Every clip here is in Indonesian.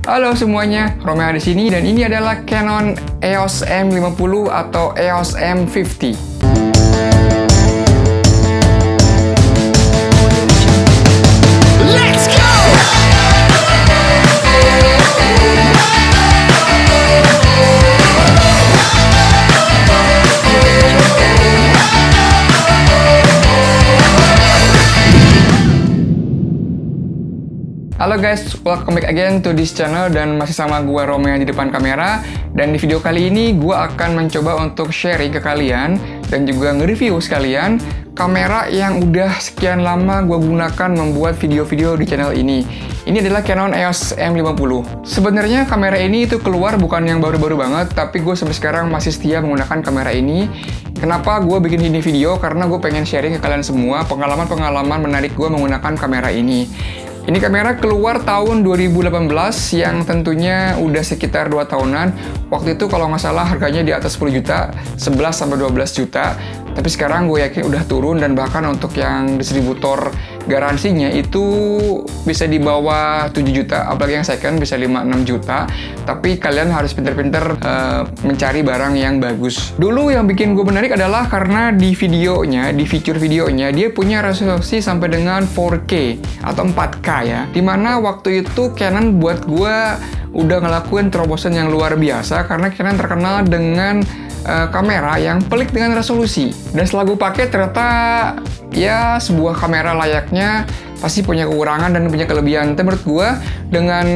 Halo semuanya, Romeo di sini dan ini adalah Canon EOS M50 atau EOS M50. Let's go! Halo guys, welcome back again to this channel dan masih sama gue Romeo di depan kamera. Dan di video kali ini gue akan mencoba untuk sharing ke kalian dan juga nge-review sekalian kamera yang udah sekian lama gue gunakan membuat video-video di channel ini. Ini adalah Canon EOS M50. Sebenarnya kamera ini itu keluar bukan yang baru-baru banget, tapi gue sampai sekarang masih setia menggunakan kamera ini. Kenapa gue bikin ini video? Karena gue pengen sharing ke kalian semua pengalaman-pengalaman menarik gue menggunakan kamera ini. Ini kamera keluar tahun 2018 yang tentunya udah sekitar 2 tahunan. Waktu itu kalau nggak salah harganya di atas 10 juta, 11-12 juta. Tapi sekarang gue yakin udah turun dan bahkan untuk yang distributor garansinya itu bisa di bawah 7 juta. Apalagi yang second bisa 5-6 juta. Tapi kalian harus pinter-pinter mencari barang yang bagus. Dulu yang bikin gue menarik adalah karena di videonya, di fitur videonya, dia punya resolusi sampai dengan 4K atau 4K ya. Dimana waktu itu Canon buat gue udah ngelakuin terobosan yang luar biasa karena Canon terkenal dengan kamera yang pelik dengan resolusi. Dan setelah gue pakai ternyata ya sebuah kamera layaknya pasti punya kekurangan dan punya kelebihan. Tapi menurut gue dengan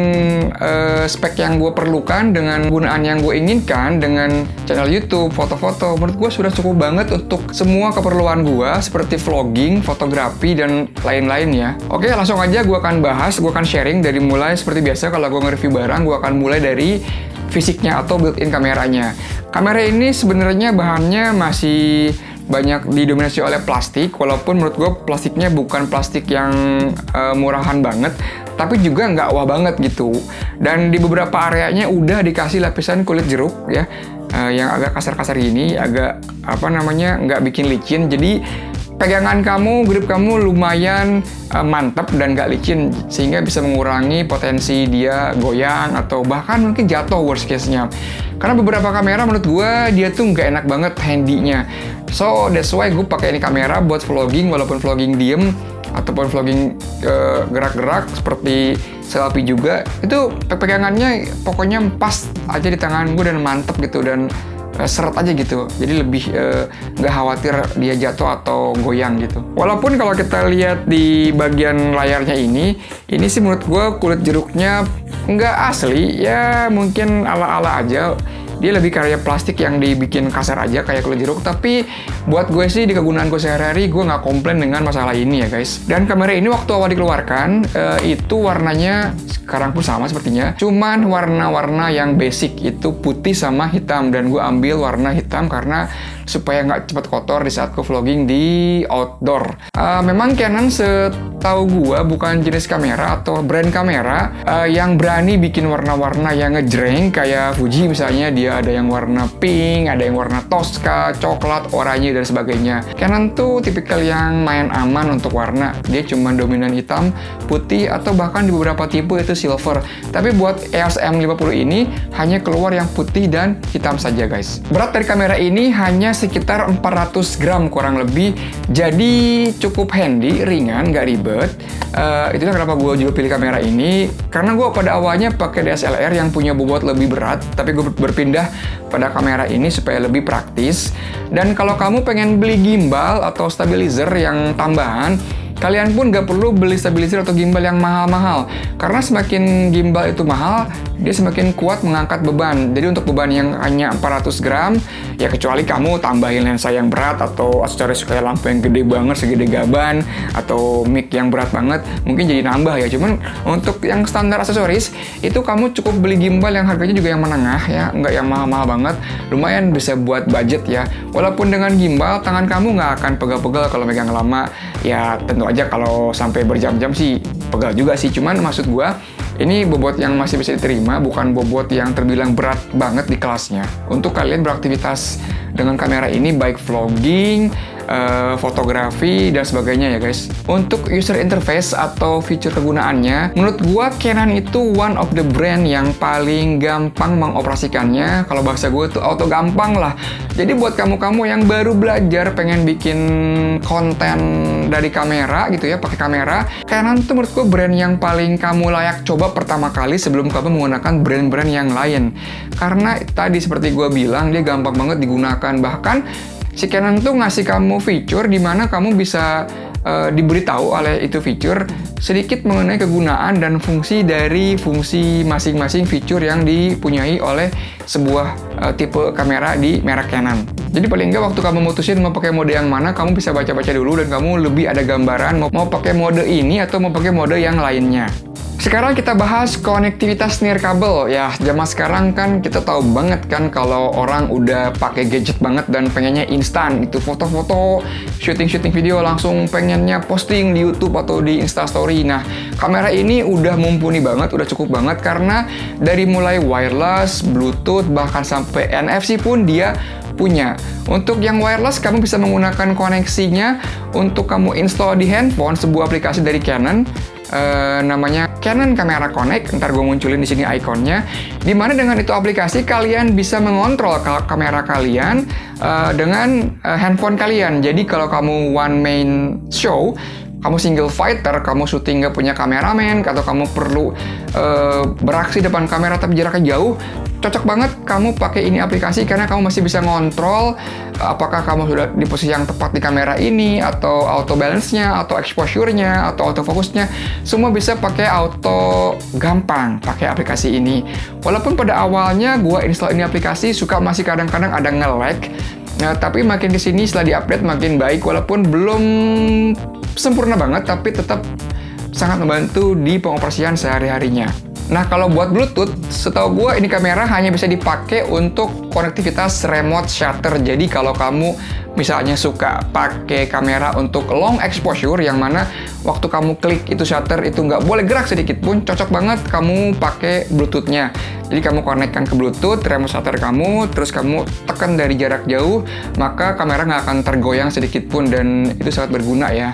spek yang gue perlukan, dengan gunaan yang gue inginkan, dengan channel YouTube, foto-foto, menurut gue sudah cukup banget untuk semua keperluan gue seperti vlogging, fotografi, dan lain-lain ya. Oke, langsung aja gue akan bahas, gue akan sharing dari mulai seperti biasa kalau gue nge-review barang, gue akan mulai dari fisiknya atau built-in kameranya. Kamera ini sebenarnya bahannya masih banyak didominasi oleh plastik, walaupun menurut gue plastiknya bukan plastik yang murahan banget, tapi juga nggak wah banget gitu. Dan di beberapa areanya udah dikasih lapisan kulit jeruk ya, yang agak kasar-kasar gini, agak nggak bikin licin. Jadi pegangan kamu, grip kamu lumayan mantap dan nggak licin, sehingga bisa mengurangi potensi dia goyang atau bahkan mungkin jatuh worst case-nya. Karena beberapa kamera menurut gue dia tuh nggak enak banget handy-nya. So that's why gue pakai ini kamera buat vlogging, walaupun vlogging diem ataupun vlogging gerak-gerak seperti selfie juga. Itu pegangannya pokoknya pas aja di tangan gue dan mantep gitu dan seret aja gitu, jadi lebih nggak khawatir dia jatuh atau goyang gitu. Walaupun kalau kita lihat di bagian layarnya ini sih menurut gue kulit jeruknya nggak asli ya, mungkin ala-ala aja. Dia lebih kayak plastik yang dibikin kasar aja kayak kulit jeruk. Tapi buat gue sih di kegunaan gue sehari-hari gue nggak komplain dengan masalah ini ya guys. Dan kamera ini waktu awal dikeluarkan itu warnanya sekarang pun sama sepertinya. Cuman warna-warna yang basic itu putih sama hitam. Dan gue ambil warna hitam karena supaya nggak cepat kotor di saat gue vlogging di outdoor. Memang Canon setahu gue bukan jenis kamera atau brand kamera yang berani bikin warna-warna yang ngejreng kayak Fuji misalnya. Dia ada yang warna pink, ada yang warna Tosca, coklat, oranye, dan sebagainya. Canon tuh tipikal yang main aman untuk warna. Dia cuma dominan hitam, putih, atau bahkan di beberapa tipe itu silver. Tapi buat EOS M50 ini hanya keluar yang putih dan hitam saja guys. Berat dari kamera ini hanya sekitar 400 gram kurang lebih. Jadi cukup handy, ringan, nggak ribet. Itulah kenapa gue juga pilih kamera ini. Karena gue pada awalnya pakai DSLR yang punya bobot lebih berat, tapi gue berpindah pada kamera ini supaya lebih praktis. Dan kalau kamu pengen beli gimbal atau stabilizer yang tambahan, kalian pun nggak perlu beli stabilizer atau gimbal yang mahal-mahal. Karena semakin gimbal itu mahal, dia semakin kuat mengangkat beban. Jadi untuk beban yang hanya 400 gram, ya kecuali kamu tambahin lensa yang berat atau aksesoris kayak lampu yang gede banget, segede gaban, atau mic yang berat banget, mungkin jadi nambah ya. Cuman untuk yang standar aksesoris, itu kamu cukup beli gimbal yang harganya juga yang menengah ya, nggak yang mahal-mahal banget. Lumayan bisa buat budget ya. Walaupun dengan gimbal, tangan kamu nggak akan pegal-pegal kalau megang lama. Ya tentu aja kalau sampai berjam-jam sih pegal juga sih. Cuman maksud gua ini bobot yang masih bisa diterima, bukan bobot yang terbilang berat banget di kelasnya. Untuk kalian beraktivitas dengan kamera ini, baik vlogging fotografi dan sebagainya ya guys. Untuk user interface atau fitur kegunaannya, menurut gua Canon itu one of the brand yang paling gampang mengoperasikannya. Kalau bahasa gue tuh auto gampang lah. Jadi buat kamu-kamu yang baru belajar pengen bikin konten dari kamera gitu ya, pakai kamera, Canon tuh menurut gue brand yang paling kamu layak coba pertama kali sebelum kamu menggunakan brand-brand yang lain. Karena tadi seperti gue bilang, dia gampang banget digunakan. Bahkan si Canon tuh ngasih kamu fitur di mana kamu bisa diberitahu oleh itu fitur sedikit mengenai kegunaan dan fungsi dari fungsi masing-masing fitur yang dipunyai oleh sebuah tipe kamera di merek Canon. Jadi paling nggak waktu kamu mutusin mau pakai mode yang mana, kamu bisa baca-baca dulu dan kamu lebih ada gambaran mau pakai mode ini atau mau pakai mode yang lainnya. Sekarang kita bahas konektivitas nirkabel. Ya, zaman sekarang kan kita tahu banget kan kalau orang udah pakai gadget banget dan pengennya instan. Itu foto-foto, syuting-syuting video langsung pengennya posting di YouTube atau di Instastory. Nah, kamera ini udah mumpuni banget, udah cukup banget karena dari mulai wireless, Bluetooth, bahkan sampai NFC pun dia punya. Untuk yang wireless, kamu bisa menggunakan koneksinya untuk kamu install di handphone sebuah aplikasi dari Canon. Namanya Canon Camera Connect. Ntar gue munculin di sini ikonnya. Dimana dengan itu aplikasi kalian bisa mengontrol kamera kalian dengan handphone kalian. Jadi kalau kamu one main show, kamu single fighter, kamu syuting nggak punya kameramen, atau kamu perlu beraksi depan kamera tapi jaraknya jauh, cocok banget kamu pakai ini aplikasi karena kamu masih bisa ngontrol apakah kamu sudah di posisi yang tepat di kamera ini, atau auto balance-nya, atau exposure-nya, atau autofocus-nya. Semua bisa pakai auto gampang pakai aplikasi ini. Walaupun pada awalnya gua install ini aplikasi masih kadang-kadang ada nge-lag. Nah, tapi makin kesini setelah di-update makin baik, walaupun belum sempurna banget, tapi tetap sangat membantu di pengoperasian sehari-harinya. Nah, kalau buat Bluetooth, setahu gue ini kamera hanya bisa dipakai untuk konektivitas remote shutter. Jadi kalau kamu misalnya suka pakai kamera untuk long exposure, yang mana waktu kamu klik itu shutter itu nggak boleh gerak sedikit pun, cocok banget kamu pakai Bluetooth-nya. Jadi kamu konekkan ke Bluetooth, remote shutter kamu, terus kamu tekan dari jarak jauh, maka kamera nggak akan tergoyang sedikit pun, dan itu sangat berguna ya.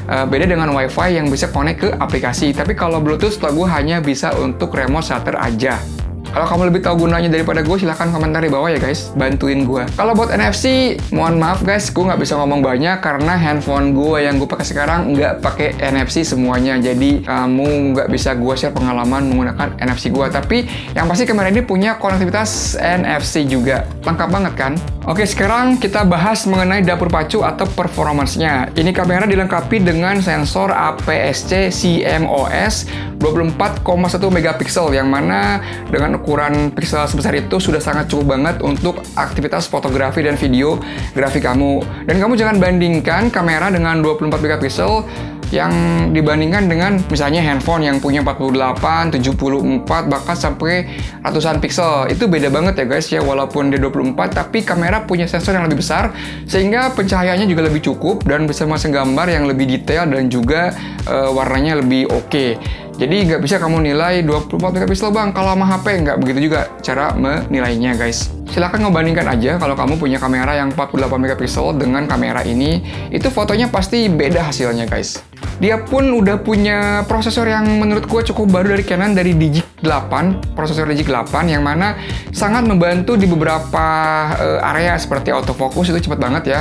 Beda dengan WiFi yang bisa connect ke aplikasi. Tapi kalau Bluetooth setahu gue hanya bisa untuk remote shutter aja. Kalau kamu lebih tahu gunanya daripada gue, silahkan komentar di bawah ya guys, bantuin gue. Kalau buat NFC, mohon maaf guys, gue nggak bisa ngomong banyak karena handphone gue yang gue pakai sekarang nggak pakai NFC semuanya. Jadi kamu nggak bisa gue share pengalaman menggunakan NFC gue. Tapi yang pasti kamera ini punya konektivitas NFC juga. Lengkap banget kan? Oke, sekarang kita bahas mengenai dapur pacu atau performance-nya. Ini kamera dilengkapi dengan sensor APS-C CMOS 24,1 megapiksel, yang mana dengan ukuran piksel sebesar itu sudah sangat cukup banget untuk aktivitas fotografi dan videografi kamu. Dan kamu jangan bandingkan kamera dengan 24 megapiksel yang dibandingkan dengan misalnya handphone yang punya 48, 74, bahkan sampai ratusan piksel. Itu beda banget ya guys ya, walaupun dia 24, tapi kamera punya sensor yang lebih besar, sehingga pencahayaannya juga lebih cukup dan bisa masang gambar yang lebih detail dan juga warnanya lebih oke. Jadi nggak bisa kamu nilai 24 megapiksel bang, kalau sama HP nggak begitu juga cara menilainya guys. Silahkan ngebandingkan aja kalau kamu punya kamera yang 48 megapiksel dengan kamera ini, itu fotonya pasti beda hasilnya guys. Dia pun udah punya prosesor yang menurut gue cukup baru dari Canon, dari Digic 8, prosesor Digic 8 yang mana sangat membantu di beberapa area seperti autofocus, itu cepat banget ya.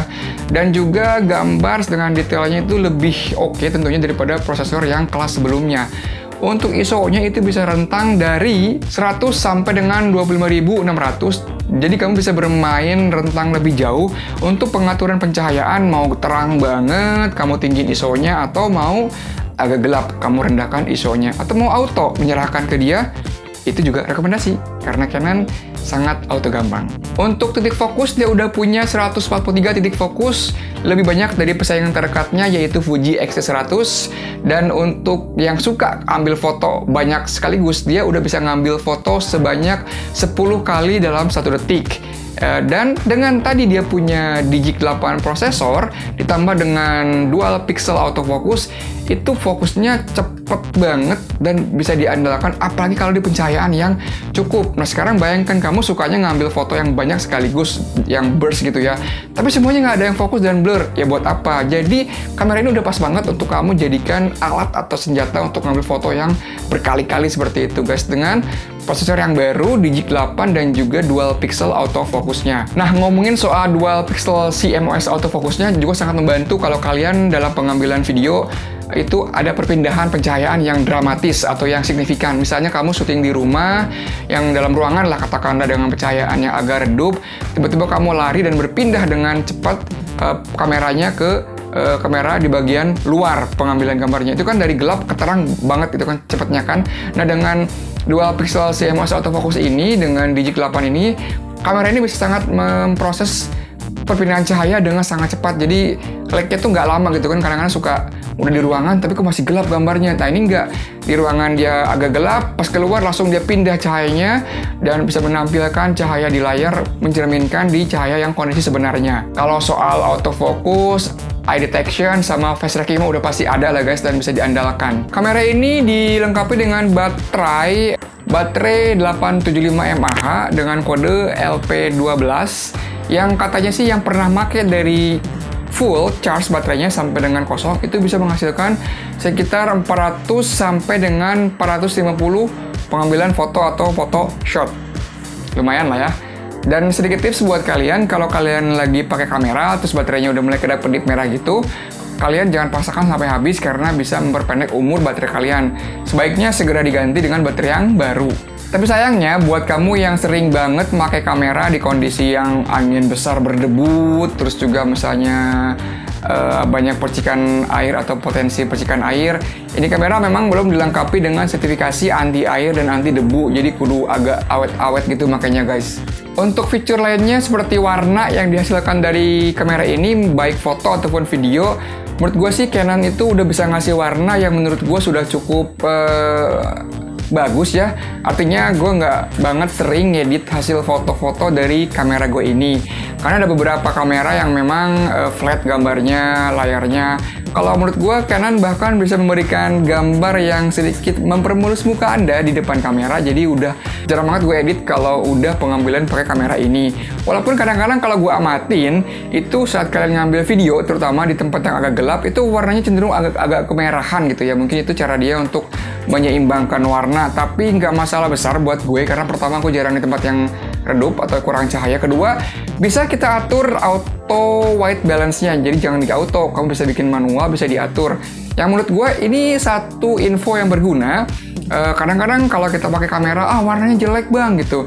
Dan juga gambar dengan detailnya itu lebih oke tentunya daripada prosesor yang kelas sebelumnya. Untuk ISO-nya itu bisa rentang dari 100 sampai dengan 25.600. Jadi kamu bisa bermain rentang lebih jauh untuk pengaturan pencahayaan, mau terang banget kamu tinggiin ISO-nya, atau mau agak gelap kamu rendahkan ISO-nya, atau mau auto menyerahkan ke dia. Itu juga rekomendasi karena Canon sangat auto gampang. Untuk titik fokus, dia udah punya 143 titik fokus, lebih banyak dari pesaing terdekatnya yaitu Fuji X-T100. Dan untuk yang suka ambil foto banyak sekaligus, dia udah bisa ngambil foto sebanyak 10 kali dalam 1 detik. Dan dengan tadi dia punya Digic 8 prosesor ditambah dengan dual pixel autofocus, itu fokusnya cepet banget dan bisa diandalkan, apalagi kalau di pencahayaan yang cukup. Nah sekarang bayangkan kamu sukanya ngambil foto yang banyak sekaligus, yang burst gitu ya, tapi semuanya nggak ada yang fokus dan blur, ya buat apa? Jadi kamera ini udah pas banget untuk kamu jadikan alat atau senjata untuk ngambil foto yang berkali-kali seperti itu guys, dengan prosesor yang baru Digic 8 dan juga dual pixel autofocusnya. Nah, ngomongin soal dual pixel CMOS autofocusnya juga sangat membantu kalau kalian dalam pengambilan video itu ada perpindahan pencahayaan yang dramatis atau yang signifikan. Misalnya kamu syuting di rumah yang dalam ruangan lah katakanlah dengan pencahayaan yang agak redup, tiba-tiba kamu lari dan berpindah dengan cepat kameranya ke kamera di bagian luar pengambilan gambarnya. Itu kan dari gelap ke terang banget itu kan cepatnya kan. Nah, dengan dual pixel CMOS autofocus ini dengan Digic 8 ini, kamera ini bisa sangat memproses perpindahan cahaya dengan sangat cepat. Jadi lag-nya tuh nggak lama gitu kan. Kadang-kadang suka udah di ruangan tapi kok masih gelap gambarnya. Nah ini nggak, di ruangan dia agak gelap, pas keluar langsung dia pindah cahayanya dan bisa menampilkan cahaya di layar mencerminkan di cahaya yang kondisi sebenarnya. Kalau soal autofocus, eye detection, sama face tracking udah pasti ada lah guys dan bisa diandalkan. Kamera ini dilengkapi dengan baterai 875 mAh dengan kode LP12 yang katanya sih yang pernah make dari full charge baterainya sampai dengan kosong itu bisa menghasilkan sekitar 400 sampai dengan 450 pengambilan foto atau foto shot. Lumayan lah ya. Dan sedikit tips buat kalian, kalau kalian lagi pakai kamera terus baterainya udah mulai kedap-kedip merah gitu, kalian jangan paksakan sampai habis karena bisa memperpendek umur baterai kalian. Sebaiknya segera diganti dengan baterai yang baru. Tapi sayangnya buat kamu yang sering banget pakai kamera di kondisi yang angin besar berdebu, terus juga misalnya banyak percikan air atau potensi percikan air, ini kamera memang belum dilengkapi dengan sertifikasi anti air dan anti debu, jadi kudu agak awet-awet gitu makanya guys. Untuk fitur lainnya seperti warna yang dihasilkan dari kamera ini, baik foto ataupun video, menurut gue sih Canon itu udah bisa ngasih warna yang menurut gue sudah cukup bagus ya. Artinya gue nggak banget sering ngedit hasil foto-foto dari kamera gue ini, karena ada beberapa kamera yang memang flat gambarnya, layarnya. Kalau menurut gue Canon bahkan bisa memberikan gambar yang sedikit mempermulus muka Anda di depan kamera, jadi udah jarang banget gue edit kalau udah pengambilan pakai kamera ini. Walaupun kadang-kadang kalau gue amatin, itu saat kalian ngambil video, terutama di tempat yang agak gelap, itu warnanya cenderung agak kemerahan gitu ya. Mungkin itu cara dia untuk menyeimbangkan warna, tapi nggak masalah besar buat gue, karena pertama aku jarang di tempat yang redup atau kurang cahaya. Kedua, bisa kita atur auto white balance-nya, jadi jangan di auto, kamu bisa bikin manual, bisa diatur. Yang menurut gue ini satu info yang berguna. Kadang-kadang kalau kita pakai kamera, warnanya jelek bang gitu,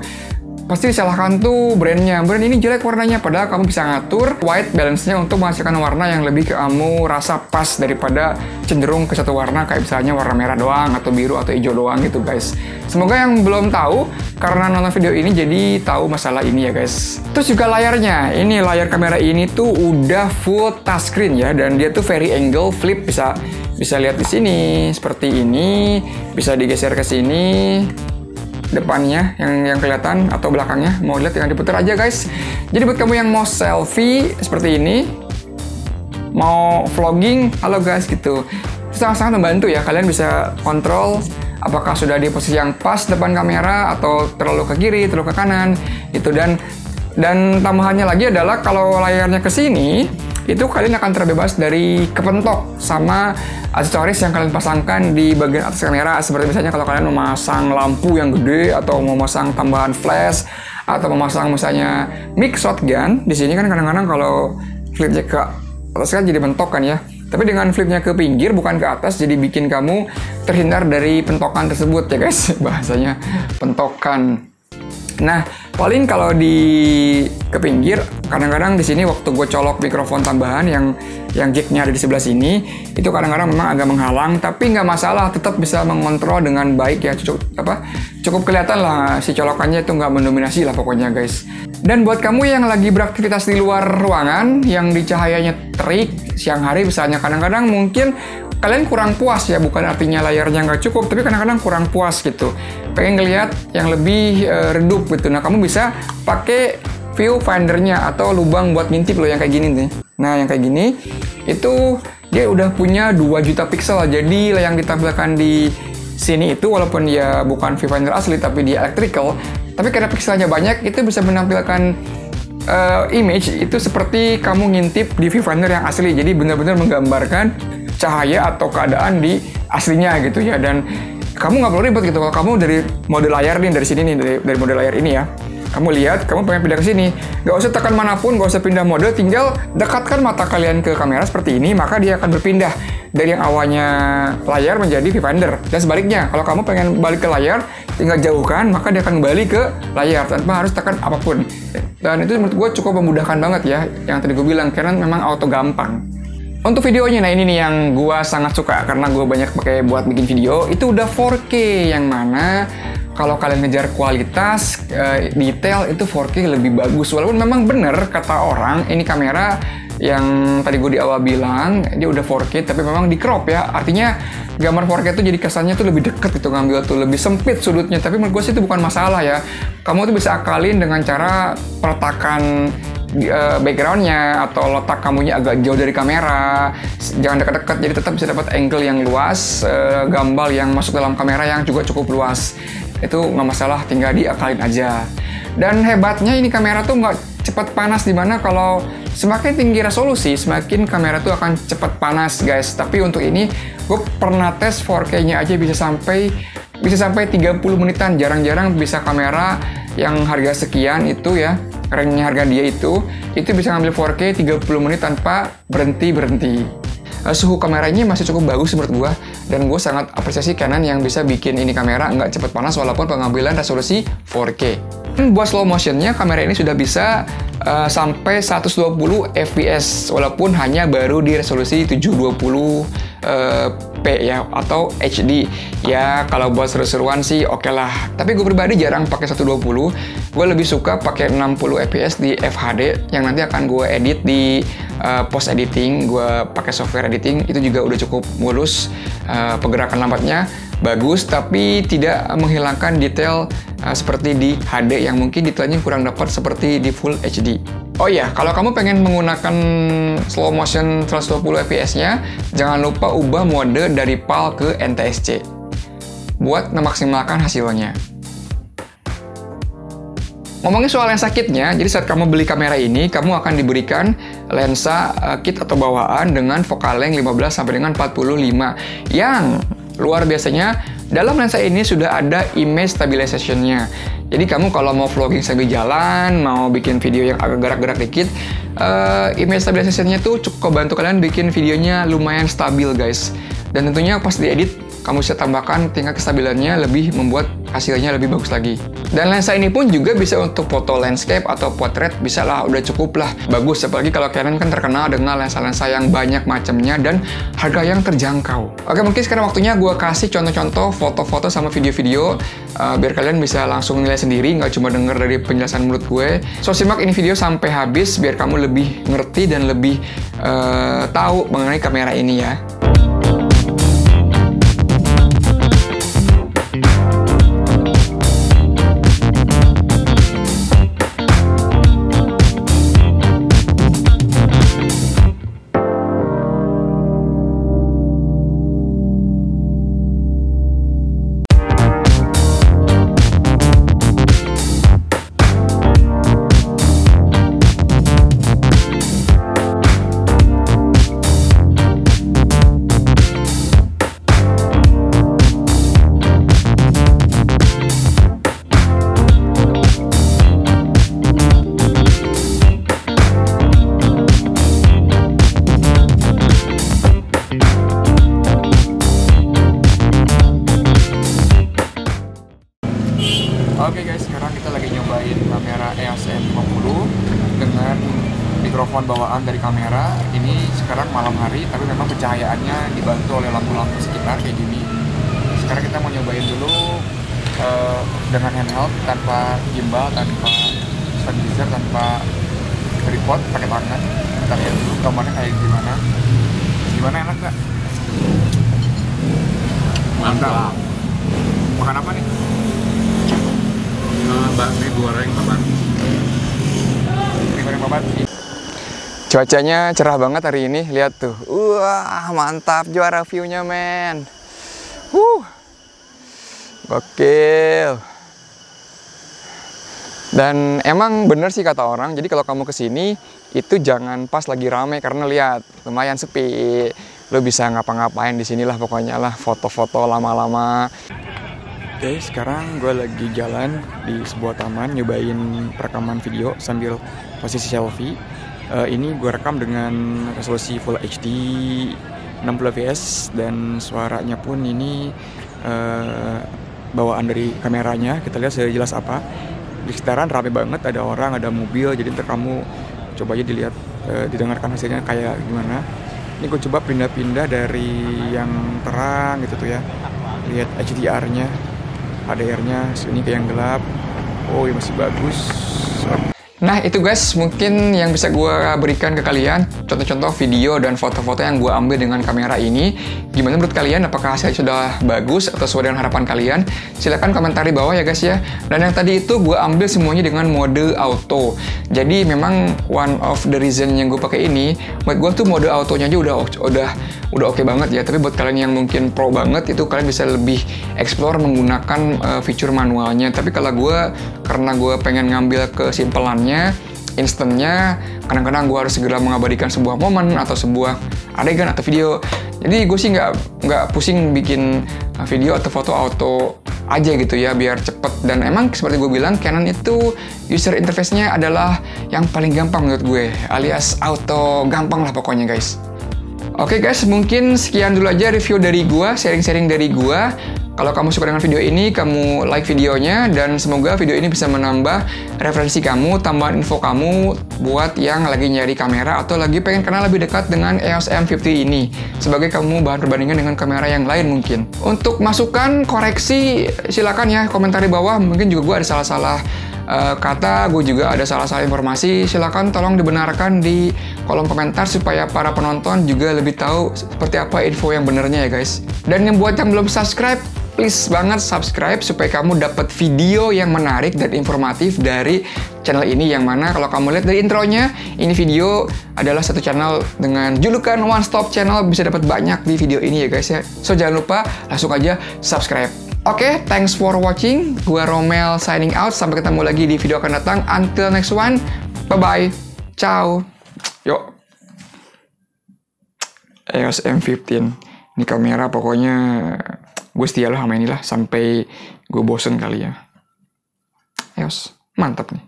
pasti disalahkan tuh brandnya, brand ini jelek warnanya, padahal kamu bisa ngatur white balance-nya untuk menghasilkan warna yang lebih kamu rasa pas daripada cenderung ke satu warna, kayak misalnya warna merah doang atau biru atau hijau doang gitu guys. Semoga yang belum tahu karena nonton video ini jadi tahu masalah ini ya guys. Terus juga layarnya, ini layar kamera ini tuh udah full touchscreen ya, dan dia tuh very angle flip, bisa lihat di sini seperti ini, bisa digeser ke sini depannya yang kelihatan atau belakangnya, mau lihat tinggal diputar aja guys. Jadi buat kamu yang mau selfie seperti ini, mau vlogging, halo guys gitu, itu sangat-sangat membantu ya. Kalian bisa kontrol apakah sudah di posisi yang pas depan kamera atau terlalu ke kiri, terlalu ke kanan gitu. Dan tambahannya lagi adalah kalau layarnya ke sini, itu kalian akan terbebas dari kepentok sama aksesoris yang kalian pasangkan di bagian atas kamera. Seperti misalnya kalau kalian memasang lampu yang gede, atau memasang tambahan flash, atau memasang misalnya mic shotgun. Di sini kan kadang-kadang kalau flipnya ke atas kan jadi bentok kan ya. Tapi dengan flipnya ke pinggir bukan ke atas, jadi bikin kamu terhindar dari pentokan tersebut ya guys. Bahasanya pentokan. Nah, paling kalau di ke pinggir, kadang-kadang di sini waktu gue colok mikrofon tambahan yang jacknya ada di sebelah sini, itu kadang-kadang memang agak menghalang, tapi nggak masalah, tetap bisa mengontrol dengan baik ya. Cukup kelihatan lah si colokannya itu nggak mendominasi lah pokoknya guys. Dan buat kamu yang lagi beraktivitas di luar ruangan, yang di cahayanya terik siang hari misalnya, kadang-kadang mungkin kalian kurang puas ya, bukan artinya layarnya nggak cukup, tapi kadang-kadang kurang puas gitu, pengen ngelihat yang lebih redup gitu. Nah, kamu bisa pakai viewfindernya atau lubang buat ngintip loh yang kayak gini nih. Nah, yang kayak gini itu dia udah punya 2 juta piksel. Jadi yang ditampilkan di sini itu walaupun dia bukan viewfinder asli tapi dia electrical, tapi karena pikselnya banyak itu bisa menampilkan image itu seperti kamu ngintip di viewfinder yang asli. Jadi benar-benar menggambarkan cahaya atau keadaan di aslinya gitu ya. Dan kamu nggak perlu ribet gitu. Kalau kamu dari mode layar nih, dari sini nih, dari mode layar ini ya, kamu lihat, kamu pengen pindah ke sini, nggak usah tekan manapun, nggak usah pindah mode, tinggal dekatkan mata kalian ke kamera seperti ini, maka dia akan berpindah dari yang awalnya layar menjadi viewfinder. Dan sebaliknya, kalau kamu pengen balik ke layar, tinggal jauhkan, maka dia akan kembali ke layar tanpa harus tekan apapun. Dan itu menurut gue cukup memudahkan banget ya, yang tadi gue bilang, karena memang auto gampang. Untuk videonya, nah ini nih yang gue sangat suka, karena gue banyak pakai buat bikin video, itu udah 4K, yang mana kalau kalian ngejar kualitas, detail, itu 4K lebih bagus. Walaupun memang bener kata orang, ini kamera yang tadi gue di awal bilang, dia udah 4K, tapi memang di crop ya. Artinya gambar 4K itu jadi kesannya tuh lebih deket gitu, ngambil tuh lebih sempit sudutnya. Tapi menurut gue sih itu bukan masalah ya. Kamu tuh bisa akalin dengan cara peletakan backgroundnya atau letak kamunya agak jauh dari kamera, jangan dekat-dekat, jadi tetap bisa dapat angle yang luas, gambar yang masuk dalam kamera yang juga cukup luas. Itu nggak masalah, tinggal diakalin aja. Dan hebatnya ini kamera tuh nggak cepat panas, dimana kalau semakin tinggi resolusi, semakin kamera tuh akan cepat panas guys. Tapi untuk ini, gue pernah tes 4K-nya aja bisa sampai 30 menitan. Jarang-jarang bisa kamera yang harga sekian itu ya, ranknya harga dia itu bisa ngambil 4K 30 menit tanpa berhenti. Suhu kameranya masih cukup bagus menurut gua, dan gue sangat apresiasi Canon yang bisa bikin ini kamera nggak cepat panas walaupun pengambilan resolusi 4K. Dan buat slow motionnya, kamera ini sudah bisa sampai 120 fps walaupun hanya baru di resolusi 720 p ya, atau HD ya. Kalau buat seru-seruan sih oke lah, tapi gue pribadi jarang pakai 120. Gue lebih suka pakai 60 fps di FHD yang nanti akan gue edit di post editing. Gue pakai software editing, itu juga udah cukup mulus, pergerakan lambatnya bagus, tapi tidak menghilangkan detail seperti di HD yang mungkin detailnya kurang dapat seperti di Full HD. Oh iya, kalau kamu pengen menggunakan slow motion 120 fps-nya, jangan lupa ubah mode dari PAL ke NTSC buat memaksimalkan hasilnya. Ngomongin soal lensa kitnya, jadi saat kamu beli kamera ini, kamu akan diberikan lensa kit atau bawaan dengan focal length 15 sampai dengan 45. Yang luar biasanya, dalam lensa ini sudah ada image stabilization-nya. Jadi kamu kalau mau vlogging sambil jalan, mau bikin video yang agak gerak-gerak dikit, image stabilization-nya tuh cukup bantu kalian bikin videonya lumayan stabil guys. Dan tentunya pas diedit, kamu bisa tambahkan tingkat kestabilannya, lebih membuat hasilnya lebih bagus lagi. Dan lensa ini pun juga bisa untuk foto landscape atau portrait, bisa lah, udah cukup lah bagus. Apalagi kalau Canon kan terkenal dengan lensa-lensa yang banyak macamnya dan harga yang terjangkau. Oke, mungkin sekarang waktunya gue kasih contoh-contoh foto-foto sama video-video biar kalian bisa langsung nilai sendiri, nggak cuma denger dari penjelasan mulut gue. So, simak ini video sampai habis biar kamu lebih ngerti dan lebih tahu mengenai kamera ini ya. Oke guys, sekarang kita lagi nyobain kamera EOS M50 dengan mikrofon bawaan dari kamera. Ini sekarang malam hari, tapi memang pencahayaannya dibantu oleh lampu-lampu sekitar kayak gini. Sekarang kita mau nyobain dulu dengan handheld, tanpa gimbal, tanpa stabilizer, tanpa tripod, pakai tangan. Kita lihat dulu gambarnya kayak gimana. Gimana, enak nggak? Mantap. Makan apa nih? Bakmi goreng babat. Mie goreng babat. Cuacanya cerah banget hari ini, lihat tuh. Wah, mantap juara view-nya, men. Gokil. Dan emang bener sih kata orang, jadi kalau kamu kesini itu jangan pas lagi rame karena lihat lumayan sepi. Lo bisa ngapa-ngapain di sinilah pokoknya lah, foto-foto lama-lama. Oke, sekarang gue lagi jalan di sebuah taman nyobain perekaman video sambil posisi selfie. Ini gue rekam dengan resolusi Full HD 60 fps dan suaranya pun ini bawaan dari kameranya. Kita lihat sejelas apa. Di sekitaran rame banget, ada orang, ada mobil. Jadi ntar kamu coba aja dilihat, didengarkan hasilnya kayak gimana. Ini gue coba pindah-pindah dari yang terang gitu tuh ya. Lihat HDR-nya, HDR-nya, ini kayak yang gelap. Oh, ya masih bagus. Nah itu guys, mungkin yang bisa gue berikan ke kalian contoh-contoh video dan foto-foto yang gue ambil dengan kamera ini. Gimana menurut kalian? Apakah hasilnya sudah bagus atau sesuai dengan harapan kalian? Silahkan komentar di bawah ya guys ya. Dan yang tadi itu gue ambil semuanya dengan mode auto. Jadi memang one of the reason yang gue pakai ini, buat gue tuh mode autonya aja udah oke banget ya. Tapi buat kalian yang mungkin pro banget, itu kalian bisa lebih explore menggunakan fitur manualnya. Tapi kalau gue, karena gue pengen ngambil kesimpelannya, instannya, kadang-kadang gue harus segera mengabadikan sebuah momen atau sebuah adegan atau video. Jadi gue sih nggak pusing bikin video atau foto auto aja gitu ya, biar cepet. Dan emang seperti gue bilang, Canon itu user interface-nya adalah yang paling gampang menurut gue, alias auto gampang lah pokoknya guys. Oke guys, mungkin sekian dulu aja review dari gue, sharing-sharing dari gue. Kalau kamu suka dengan video ini, kamu like videonya, dan semoga video ini bisa menambah referensi kamu, tambahan info kamu buat yang lagi nyari kamera atau lagi pengen kenal lebih dekat dengan EOS M50 ini, sebagai kamu bahan perbandingan dengan kamera yang lain mungkin. Untuk masukan, koreksi, silakan ya komentar di bawah. Mungkin juga gue ada salah-salah kata, gue juga ada salah-salah informasi. Silakan tolong dibenarkan di kolom komentar supaya para penonton juga lebih tahu seperti apa info yang benernya ya guys. Dan yang buat yang belum subscribe, please banget subscribe supaya kamu dapat video yang menarik dan informatif dari channel ini, yang mana kalau kamu lihat dari intronya, ini video adalah satu channel dengan julukan One Stop Channel, bisa dapat banyak di video ini ya guys ya. So jangan lupa langsung aja subscribe. Oke, thanks for watching. Gua Romel signing out. Sampai ketemu lagi di video akan datang. Until next one. Bye-bye. Ciao. Yuk. EOS M15. Ini kamera pokoknya gue setia lah sama inilah sampai gue bosen kali ya. EOS. Mantap nih.